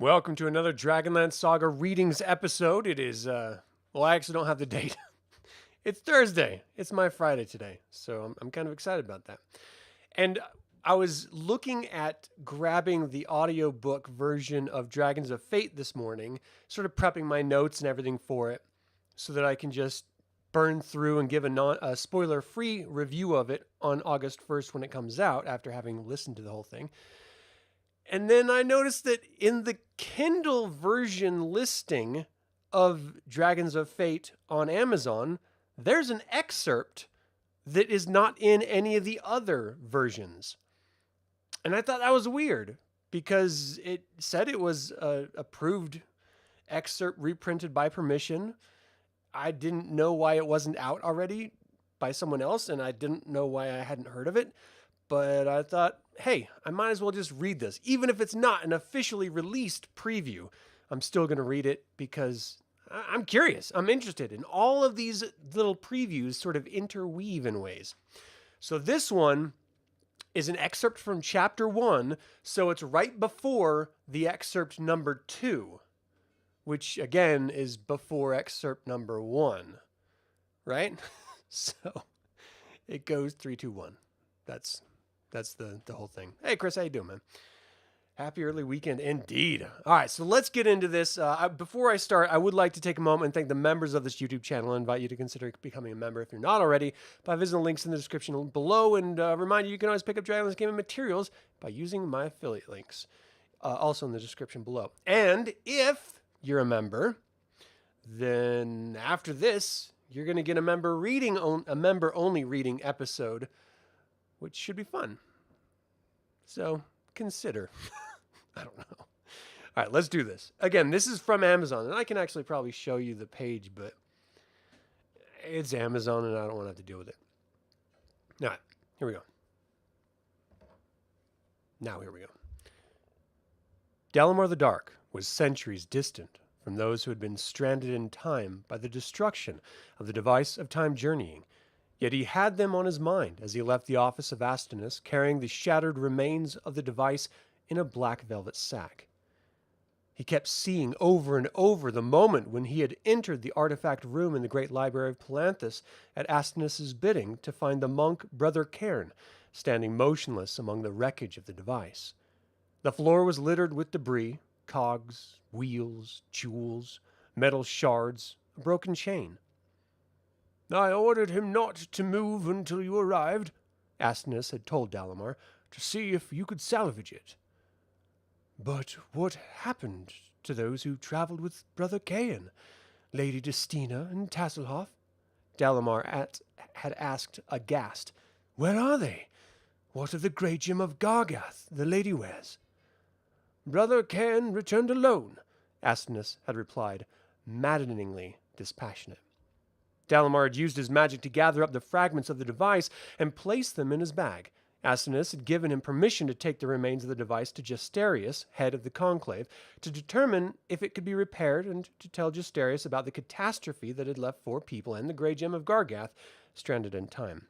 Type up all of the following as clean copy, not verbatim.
Welcome to another DragonLance Saga readings episode. It is, well, I actually don't have the date. It's Thursday. It's my Friday today, so I'm kind of excited about that. And I was looking at grabbing the audiobook version of Dragons of Fate this morning, sort of prepping my notes and everything for it so that I can just burn through and give a spoiler-free review of it on August 1st when it comes out after having listened to the whole thing. And then I noticed that in the Kindle version listing of Dragons of Fate on Amazon, there's an excerpt that is not in any of the other versions. And I thought that was weird because it said it was a approved excerpt reprinted by permission. I didn't know why it wasn't out already by someone else, and I didn't know why I hadn't heard of it. But I thought, hey, I might as well just read this. Even if it's not an officially released preview, I'm still going to read it because I'm curious. I'm interested. And all of these little previews sort of interweave in ways. So this one is an excerpt from chapter 1. So it's right before the excerpt number 2, which again is before excerpt number 1, right? So it goes 3, 2, 1. That's the whole thing. Hey, Chris, how you doing, man? Happy early weekend indeed. All right, so let's get into this. Before I start, I would like to take a moment and thank the members of this YouTube channel. I invite you to consider becoming a member if you're not already by visiting the links in the description below, and remind you can always pick up Dragonlance gaming materials by using my affiliate links, also in the description below. And if you're a member, then after this, you're going to get a member-only reading episode, which should be fun. So consider. I don't know. All right, let's do this. Again, this is from Amazon, and I can actually probably show you the page, but it's Amazon, and I don't want to have to deal with it. All right, here we go. Here we go. Dalamar the Dark was centuries distant from those who had been stranded in time by the destruction of the device of time journeying. Yet he had them on his mind as he left the office of Astinus, carrying the shattered remains of the device in a black velvet sack. He kept seeing over and over the moment when he had entered the artifact room in the great library of Palanthus at Astinus's bidding to find the monk Brother Krynn standing motionless among the wreckage of the device. The floor was littered with debris, cogs, wheels, jewels, metal shards, a broken chain. "I ordered him not to move until you arrived," Astinus had told Dalamar, "to see if you could salvage it." "But what happened to those who traveled with Brother Krynn, Lady Destina and Tasselhoff?" Dalamar had asked aghast. "Where are they? What of the Graygem of Gargath the lady wears?" "Brother Krynn returned alone," Astinus had replied, maddeningly dispassionate. Dalamar had used his magic to gather up the fragments of the device and place them in his bag. Astinus had given him permission to take the remains of the device to Justarius, head of the conclave, to determine if it could be repaired and to tell Justarius about the catastrophe that had left 4 people and the Graygem of Gargath stranded in time.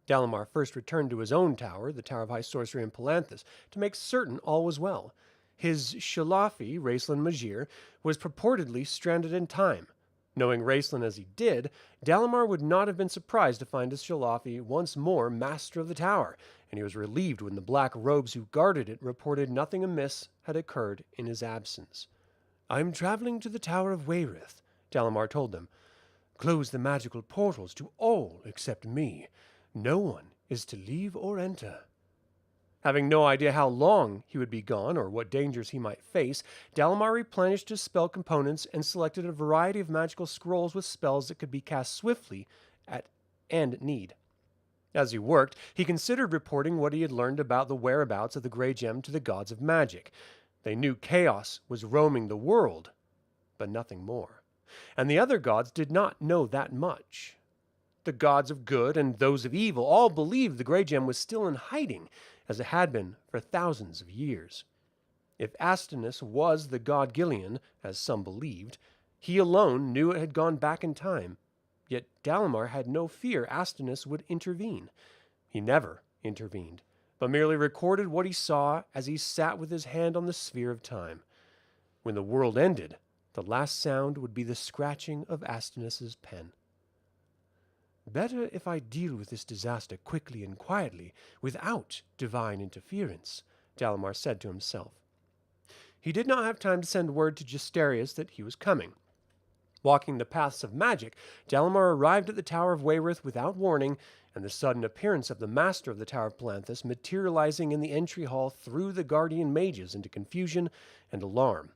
Dalamar first returned to his own tower, the Tower of High Sorcery in Palanthus, to make certain all was well. His Shalafi, Raistlin Majir, was purportedly stranded in time. Knowing Raistlin as he did, Dalamar would not have been surprised to find his Shalafi once more master of the tower, and he was relieved when the black robes who guarded it reported nothing amiss had occurred in his absence. "I am traveling to the Tower of Wayrith," Dalamar told them. "Close the magical portals to all except me. No one is to leave or enter." Having no idea how long he would be gone or what dangers he might face, Dalamar replenished his spell components and selected a variety of magical scrolls with spells that could be cast swiftly at need. As he worked, he considered reporting what he had learned about the whereabouts of the Graygem to the gods of magic. They knew chaos was roaming the world, but nothing more. And the other gods did not know that much. The gods of good and those of evil all believed the Graygem was still in hiding, as it had been for thousands of years. If Astinus was the god Gillian, as some believed, he alone knew it had gone back in time. Yet Dalamar had no fear Astinus would intervene. He never intervened, but merely recorded what he saw as he sat with his hand on the sphere of time. When the world ended, the last sound would be the scratching of Astynos's pen. "Better if I deal with this disaster quickly and quietly, without divine interference," Dalamar said to himself. He did not have time to send word to Justarius that he was coming. Walking the paths of magic, Dalamar arrived at the Tower of Wayreth without warning, and the sudden appearance of the master of the Tower of Palanthas materializing in the entry hall threw the guardian mages into confusion and alarm.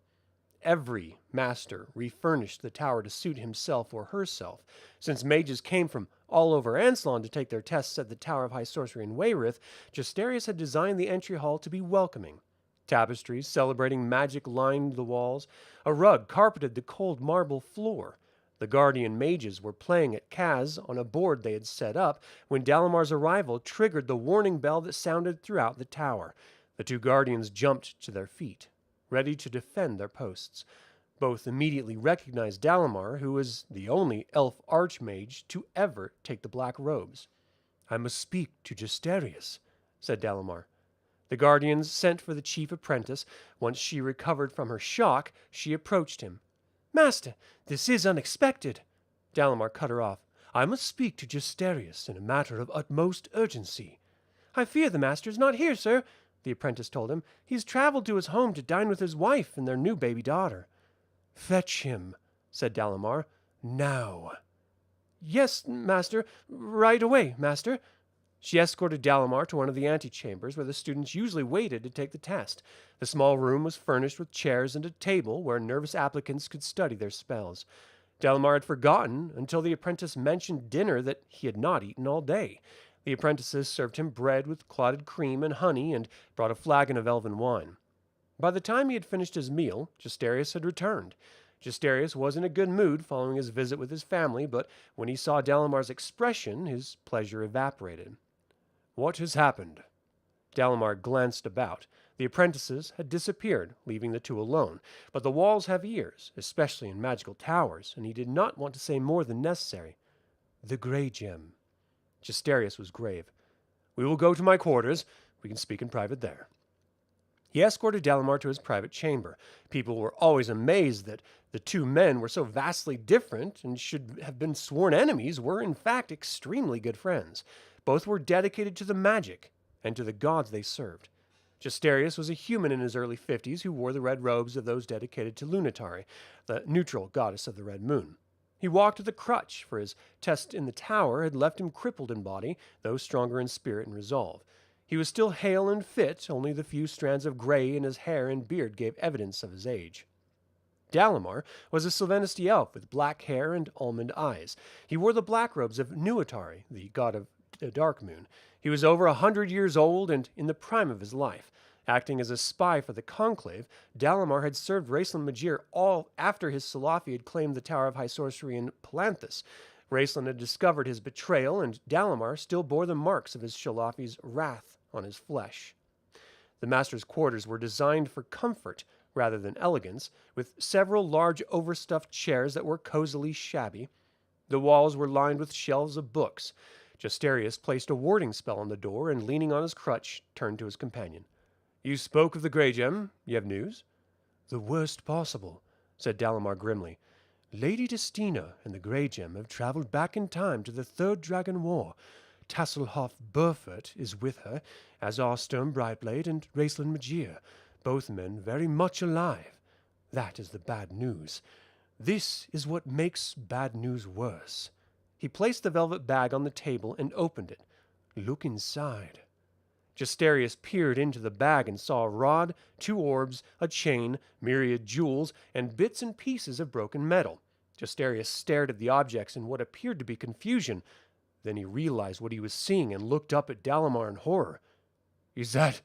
Every master refurnished the tower to suit himself or herself. Since mages came from all over Anslon to take their tests at the Tower of High Sorcery in Wayreth, Justarius had designed the entry hall to be welcoming. Tapestries celebrating magic lined the walls. A rug carpeted the cold marble floor. The guardian mages were playing at Kaz on a board they had set up when Dalamar's arrival triggered the warning bell that sounded throughout the tower. The two guardians jumped to their feet, ready to defend their posts. Both immediately recognized Dalamar, who was the only elf archmage to ever take the black robes. "I must speak to Justarius," said Dalamar. The guardians sent for the chief apprentice. Once she recovered from her shock, she approached him. "Master, this is unexpected." Dalamar cut her off. "I must speak to Justarius in a matter of utmost urgency." "I fear the master is not here, sir," the apprentice told him. "He's traveled to his home to dine with his wife and their new baby daughter." "Fetch him," said Dalamar. "Now." "Yes, master. Right away, master." She escorted Dalamar to one of the antechambers where the students usually waited to take the test. The small room was furnished with chairs and a table where nervous applicants could study their spells. Dalamar had forgotten until the apprentice mentioned dinner that he had not eaten all day. The apprentices served him bread with clotted cream and honey and brought a flagon of elven wine. By the time he had finished his meal, Justarius had returned. Justarius was in a good mood following his visit with his family, but when he saw Dalamar's expression, his pleasure evaporated. "What has happened?" Dalamar glanced about. The apprentices had disappeared, leaving the two alone, but the walls have ears, especially in magical towers, and he did not want to say more than necessary. "The Graygem." Justarius was grave. "We will go to my quarters. We can speak in private there." He escorted Dalamar to his private chamber. People were always amazed that the two men were so vastly different and should have been sworn enemies were in fact extremely good friends. Both were dedicated to the magic and to the gods they served. Justarius was a human in his early 50s who wore the red robes of those dedicated to Lunatari, the neutral goddess of the red moon. He walked with a crutch, for his test in the tower had left him crippled in body, though stronger in spirit and resolve. He was still hale and fit, only the few strands of gray in his hair and beard gave evidence of his age. Dalamar was a Sylvanesti elf with black hair and almond eyes. He wore the black robes of Nuatari, the god of the dark moon. He was over 100 years old and in the prime of his life. Acting as a spy for the Conclave, Dalamar had served Raistlin Magir all after his Salafi had claimed the Tower of High Sorcery in Palanthas. Raistlin had discovered his betrayal, and Dalamar still bore the marks of his Shalafi's wrath on his flesh. The master's quarters were designed for comfort rather than elegance, with several large overstuffed chairs that were cozily shabby. The walls were lined with shelves of books. Justarius placed a warding spell on the door and, leaning on his crutch, turned to his companion. "You spoke of the Graygem. You have news?" "The worst possible," said Dalamar grimly. "Lady Destina and the Graygem have traveled back in time to the Third Dragon War. Tasselhoff Burford is with her, as are Sturm Brightblade and Raistlin Magir, both men very much alive. That is the bad news. This is what makes bad news worse." He placed the velvet bag on the table and opened it. "Look inside." Justarius peered into the bag and saw a rod, 2 orbs, a chain, myriad jewels, and bits and pieces of broken metal. Justarius stared at the objects in what appeared to be confusion. Then he realized what he was seeing and looked up at Dalamar in horror. "Is that—"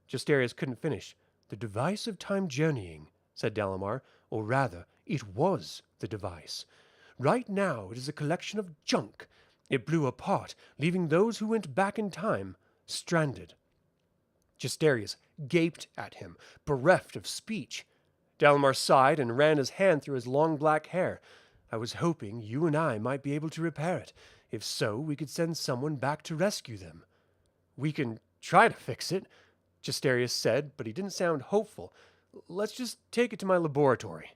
Justarius couldn't finish. "The device of time journeying," said Dalamar, "or rather, it was the device. Right now it is a collection of junk. It blew apart, leaving those who went back in time stranded." Justarius gaped at him, bereft of speech. Dalamar sighed and ran his hand through his long black hair. "I was hoping you and I might be able to repair it. If so, we could send someone back to rescue them." "We can try to fix it," Justarius said, but he didn't sound hopeful. let's just take it to my laboratory.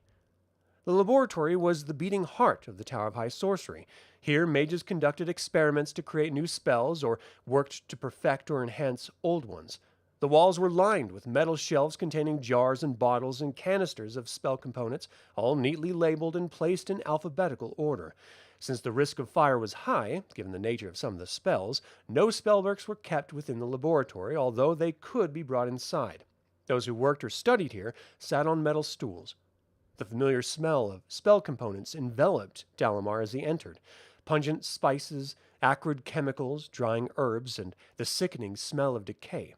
The laboratory was the beating heart of the Tower of High Sorcery. Here, mages conducted experiments to create new spells or worked to perfect or enhance old ones. The walls were lined with metal shelves containing jars and bottles and canisters of spell components, all neatly labeled and placed in alphabetical order. Since the risk of fire was high, given the nature of some of the spells, no spellworks were kept within the laboratory, although they could be brought inside. Those who worked or studied here sat on metal stools. The familiar smell of spell components enveloped Dalamar as he entered. Pungent spices, acrid chemicals, drying herbs, and the sickening smell of decay.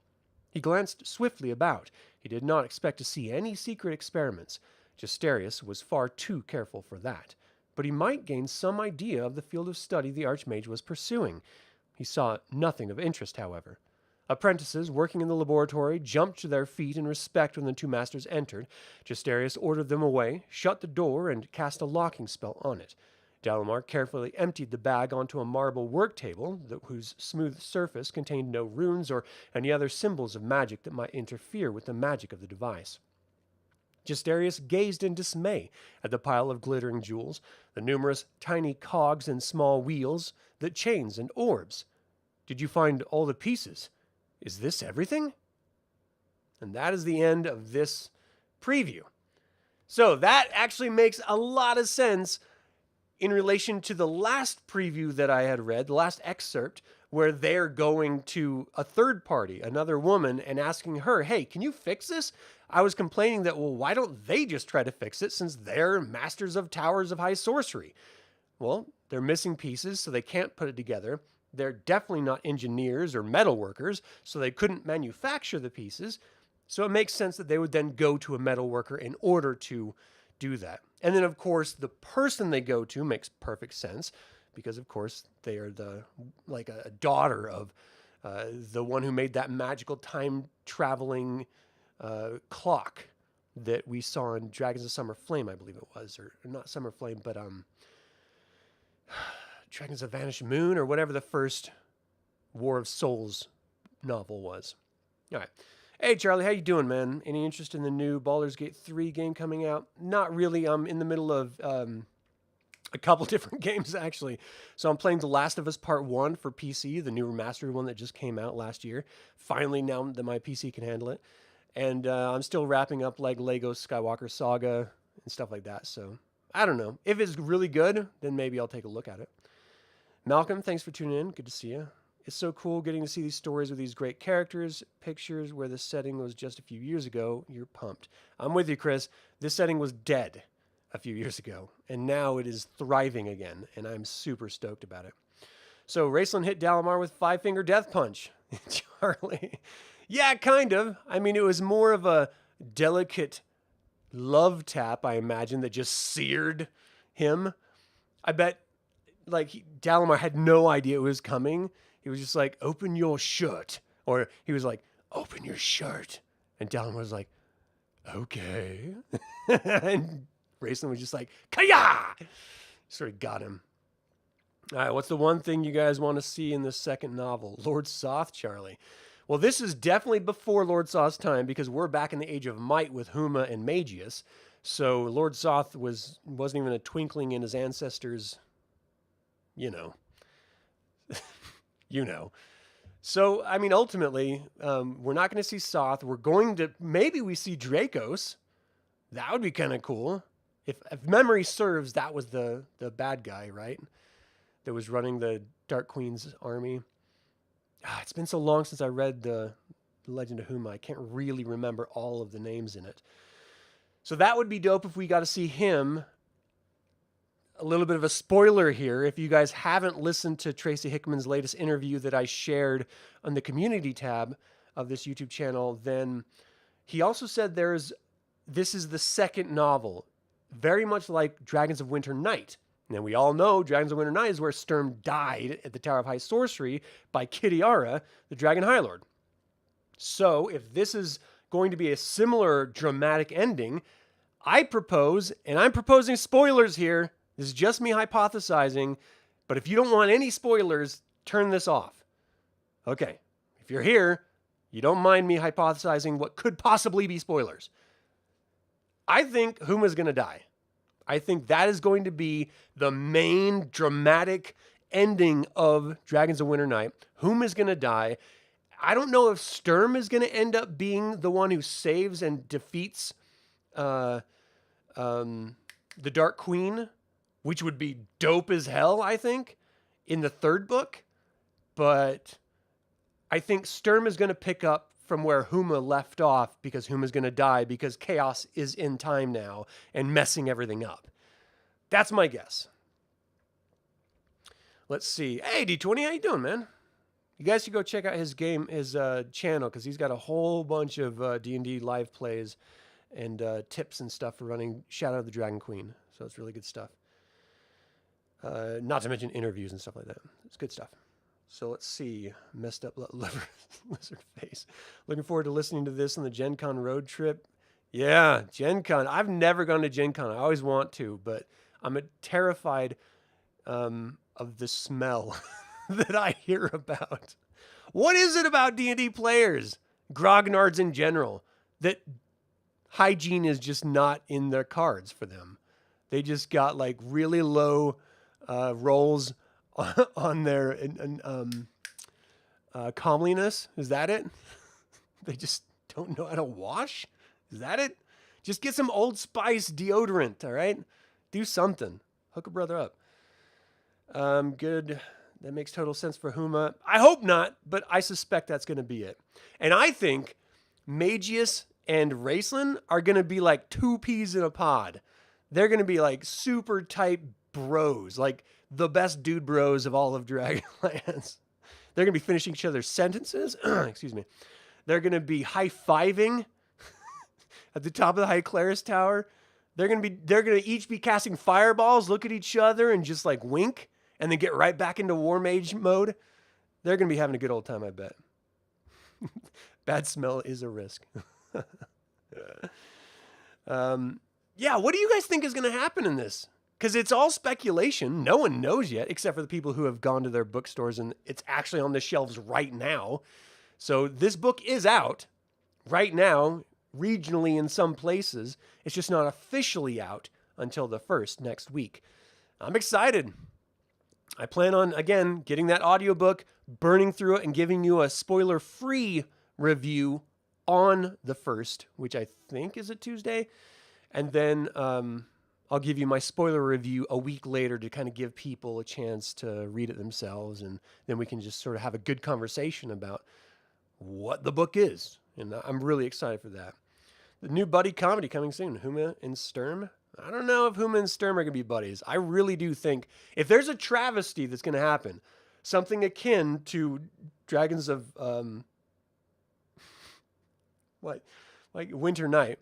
He glanced swiftly about. He did not expect to see any secret experiments. Jasterius was far too careful for that. But he might gain some idea of the field of study the Archmage was pursuing. He saw nothing of interest, however. Apprentices working in the laboratory jumped to their feet in respect when the two masters entered. Jasterius ordered them away, shut the door, and cast a locking spell on it. Dalamar carefully emptied the bag onto a marble work table, whose smooth surface contained no runes or any other symbols of magic that might interfere with the magic of the device. Jasterius gazed in dismay at the pile of glittering jewels, the numerous tiny cogs and small wheels, the chains and orbs. "Did you find all the pieces? Is this everything?" And that is the end of this preview. So that actually makes a lot of sense in relation to the last preview that I had read, the last excerpt, where they're going to a third party, another woman, and asking her, "Hey, can you fix this?" I was complaining that, well, why don't they just try to fix it since they're masters of towers of high sorcery? Well, they're missing pieces, so they can't put it together. They're definitely not engineers or metal workers, so they couldn't manufacture the pieces. So it makes sense that they would then go to a metal worker in order to do that. And then, of course, the person they go to makes perfect sense because, of course, they are like a daughter of the one who made that magical time-traveling clock that we saw in Dragons of Summer Flame, I believe it was. Or not Summer Flame, but Dragons of Vanished Moon, or whatever the first War of Souls novel was. All right. Hey, Charlie, how you doing, man? Any interest in the new Baldur's Gate 3 game coming out? Not really. I'm in the middle of a couple different games, actually. So I'm playing The Last of Us Part 1 for PC, the new remastered one that just came out last year. Finally, now that my PC can handle it. And I'm still wrapping up like Lego Skywalker Saga and stuff like that. So I don't know. If it's really good, then maybe I'll take a look at it. Malcolm, thanks for tuning in. Good to see you. It's so cool getting to see these stories with these great characters, pictures where the setting was just a few years ago. You're pumped. I'm with you, Chris. This setting was dead a few years ago, and now it is thriving again, and I'm super stoked about it. So Raceland hit Dalamar with five-finger death punch. Charlie. Yeah, kind of. I mean, it was more of a delicate love tap, I imagine, that just seared him. I bet, like, Dalamar had no idea it was coming. He was just like, "Open your shirt." Or he was like, "Open your shirt." And Dalamar was like, "Okay." And Raceland was just like, "Kaya!" Sort of got him. All right, what's the one thing you guys want to see in this second novel? Lord Soth, Charlie. Well, this is definitely before Lord Soth's time because we're back in the Age of Might with Huma and Magius. So Lord Soth wasn't even a twinkling in his ancestors', you know. You know. So, I mean, ultimately, we're not going to see Soth. We're going to, maybe we see Dracos. That would be kind of cool. If memory serves, that was the bad guy, right? That was running the Dark Queen's army. It's been so long since I read the Legend of Huma. I can't really remember all of the names in it. So that would be dope if we got to see him. A little bit of a spoiler here. If you guys haven't listened to Tracy Hickman's latest interview that I shared on the community tab of this YouTube channel, then he also said this is the second novel, very much like Dragons of Winter Night. Now, we all know Dragons of Winter Night is where Sturm died at the Tower of High Sorcery by Kitiara, the Dragon High Lord. So, if this is going to be a similar dramatic ending, I propose, and I'm proposing spoilers here. This is just me hypothesizing, but if you don't want any spoilers, turn this off. Okay, if you're here, you don't mind me hypothesizing what could possibly be spoilers. I think Huma's going to die. I think that is going to be the main dramatic ending of Dragons of Winter Night. Huma's going to die. I don't know if Sturm is going to end up being the one who saves and defeats the Dark Queen, which would be dope as hell, I think, in the third book. But I think Sturm is going to pick up from where Huma left off because Huma's going to die because chaos is in time now and messing everything up. That's my guess. Let's see. Hey, D20, how you doing, man? You guys should go check out his channel because he's got a whole bunch of D&D live plays and tips and stuff for running Shadow of the Dragon Queen. So it's really good stuff. Not to mention interviews and stuff like that. It's good stuff. So let's see. Messed up lizard face. Looking forward to listening to this on the Gen Con road trip. Yeah, Gen Con. I've never gone to Gen Con. I always want to, but I'm terrified of the smell that I hear about. What is it about D&D players, grognards in general, that hygiene is just not in their cards for them? They just got like really low rolls on their comeliness. Is that it? They just don't know how to wash? Is that it? Just get some Old Spice deodorant, all right? Do something. Hook a brother up. Good. That makes total sense for Huma. I hope not, but I suspect that's going to be it. And I think Magius and Raceland are going to be like two peas in a pod. They're going to be like super tight bros, like the best dude bros of all of Dragonlance. They're going to be finishing each other's sentences. Excuse me. They're going to be high-fiving at the top of the High Claris Tower. They're going to each be casting fireballs, look at each other and just like wink and then get right back into War Mage mode. They're going to be having a good old time, I bet. Bad smell is a risk. Yeah, what do you guys think is going to happen in this? Because it's all speculation. No one knows yet, except for the people who have gone to their bookstores and it's actually on the shelves right now. So this book is out right now, regionally in some places. It's just not officially out until the 1st next week. I'm excited. I plan on, again, getting that audiobook, burning through it, and giving you a spoiler-free review on the 1st, which I think is a Tuesday. And then I'll give you my spoiler review a week later to kind of give people a chance to read it themselves. And then we can just sort of have a good conversation about what the book is. And I'm really excited for that. The new buddy comedy coming soon, Huma and Sturm. I don't know if Huma and Sturm are going to be buddies. I really do think if there's a travesty that's going to happen, something akin to Dragons of like Winter Night,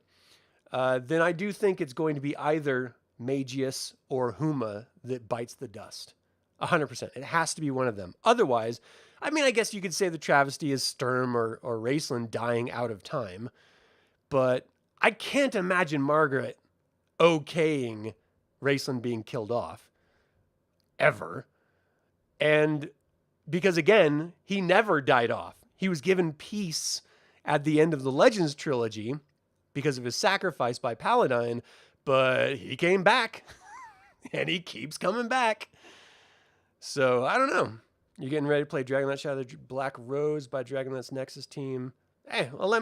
then I do think it's going to be either Magius or Huma that bites the dust. 100%. It has to be one of them. Otherwise, I mean, I guess you could say the travesty is Sturm or Raceland dying out of time, but I can't imagine Margaret okaying Raceland being killed off ever. And because again, he never died off. He was given peace at the end of the Legends trilogy because of his sacrifice by Paladine, but he came back and he keeps coming back. So I don't know. You're getting ready to play Dragonlance Shadow of the Black Rose by Dragonlance Nexus team. Hey, well,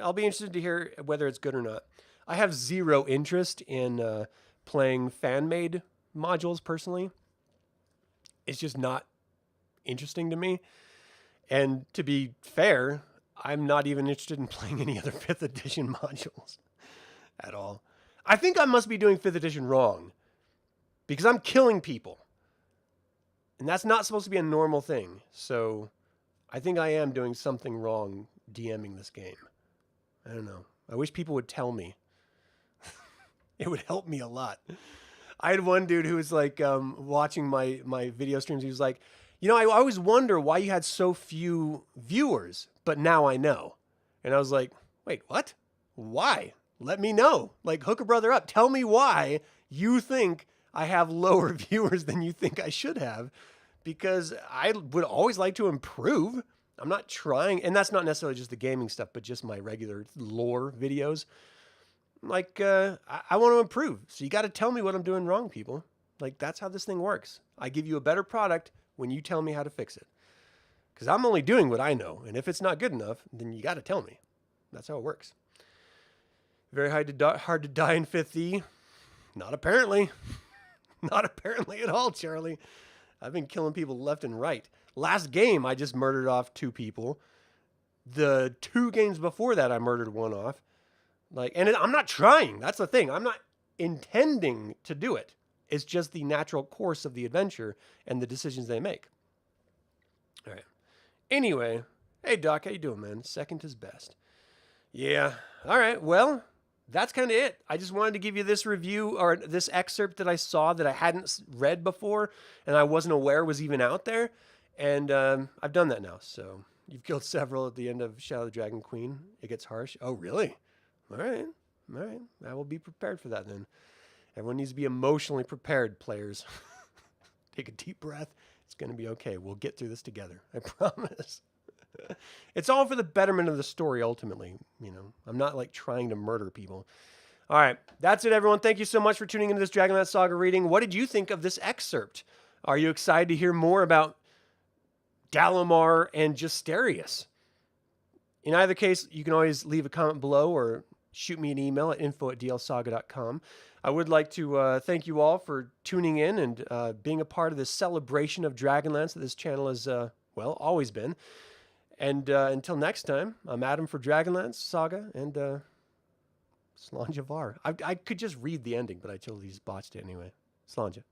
I'll be interested to hear whether it's good or not. I have zero interest in playing fan-made modules personally. It's just not interesting to me. And to be fair, I'm not even interested in playing any other 5th edition modules at all. I think I must be doing 5th edition wrong because I'm killing people. And that's not supposed to be a normal thing. So I think I am doing something wrong DMing this game. I don't know. I wish people would tell me. It would help me a lot. I had one dude who was like watching my video streams. He was like, you know, I always wonder why you had so few viewers, but now I know. And I was like, wait, what? Why? Let me know. Like, hook a brother up. Tell me why you think I have lower viewers than you think I should have, because I would always like to improve. I'm not trying, and that's not necessarily just the gaming stuff, but just my regular lore videos. Like, I want to improve. So you got to tell me what I'm doing wrong, people. Like, that's how this thing works. I give you a better product when you tell me how to fix it. Because I'm only doing what I know. And if it's not good enough, then you got to tell me. That's how it works. Very hard to die in 5th E. Not apparently. Not apparently at all, Charlie. I've been killing people left and right. Last game, I just murdered off 2 people. The 2 games before that, I murdered 1 off. And I'm not trying. That's the thing. I'm not intending to do it. It's just the natural course of the adventure and the decisions they make. All right. Anyway, hey Doc, how you doing, man? Second is best. Yeah. All right. Well, that's kind of it. I just wanted to give you this review or this excerpt that I saw that I hadn't read before and I wasn't aware was even out there. And I've done that now. So you've killed several at the end of Shadow of the Dragon Queen. It gets harsh. Oh, really? All right. All right. I will be prepared for that then. Everyone needs to be emotionally prepared, players. Take a deep breath. It's going to be okay. We'll get through this together. I promise. It's all for the betterment of the story, ultimately. You know, I'm not like trying to murder people. All right. That's it, everyone. Thank you so much for tuning into this DragonLance Saga reading. What did you think of this excerpt? Are you excited to hear more about Dalamar and Justarius? In either case, you can always leave a comment below or shoot me an email at info@dlsaga.com. I would like to thank you all for tuning in and being a part of this celebration of Dragonlance that this channel has, always been. And until next time, I'm Adam for Dragonlance Saga and Slanja Var. I could just read the ending, but I totally just botched it anyway. Slanja.